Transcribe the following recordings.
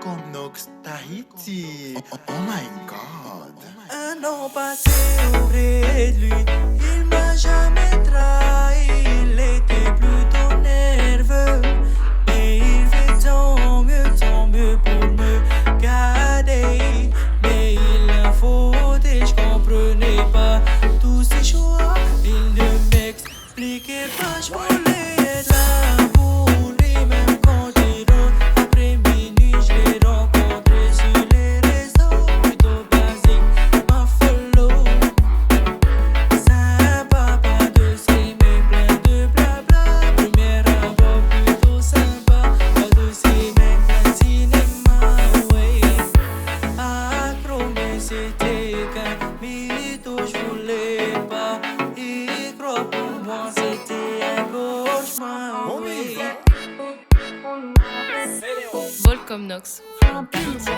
Welcome Nox Tahiti. Oh my god. Un an passé auprès de lui, il m'a jamais trahi. Il était plutôt nerveux, mais il fait tant mieux pour me garder. Mais il a faute et je comprenais pas tous ses choix. Il ne m'expliquait pas, je voulais être là pour lui, même quand il rentre après minuit. Je l'ai rencontré sur les réseaux, plutôt basique, ma follow. Sympa, pas de ces mais plein de blabla. Premier rapport plutôt sympa, pas de ces mecs plein de cinéma, ouais. Accro, mais c'était qu'un mytho, je voulais pas y croire. Pour moi c'était un cauchemar, ouais. Welcome Nox from Tahiti.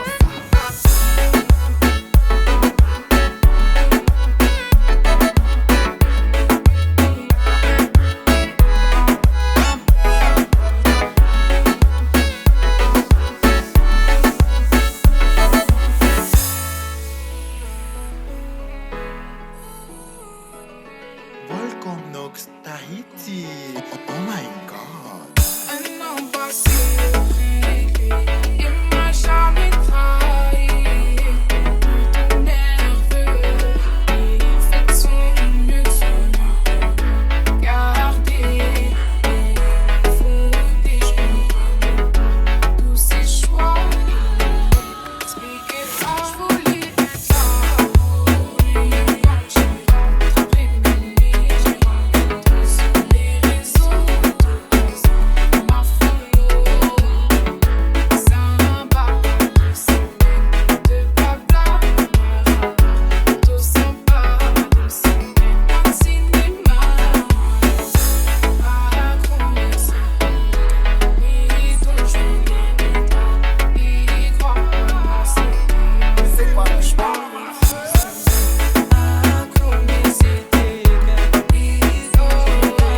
Welcome Nox Tahiti. Oh my god. Un an passé auprès de lui, il m'a jamais trahi. Plutôt nerveux, et il fait de son mieux de garder. Et il faut des je comprenais pas tous ses choix. Expliquez pas, je voulais être là pour lui. Quand je rentre après minuit, je rencontre sur les réseaux. Ma follow, sympa, de ces mecs de blabla. Plutôt sympa, de ces mecs plein de cinéma. Accro, mais c'est dont je voulais pas y croire. C'est quoi le choix? Accro, mais c'était qu'un mytho, y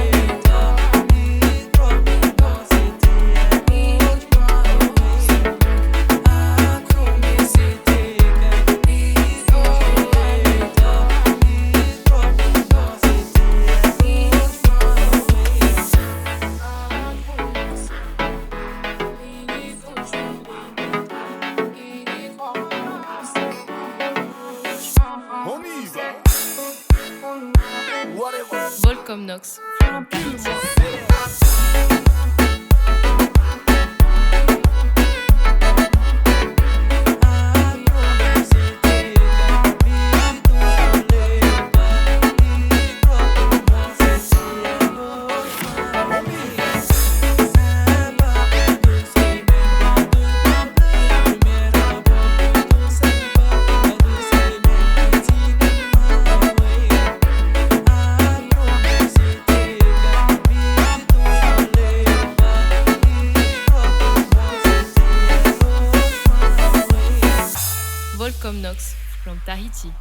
croire. Pour moi c'était un cauchemar, ouais. Accro, mais c'était qu'un mytho, y croire. Pour moi c'était un On y va. Welcome Nox from Tahiti. Welcome Nox from Tahiti.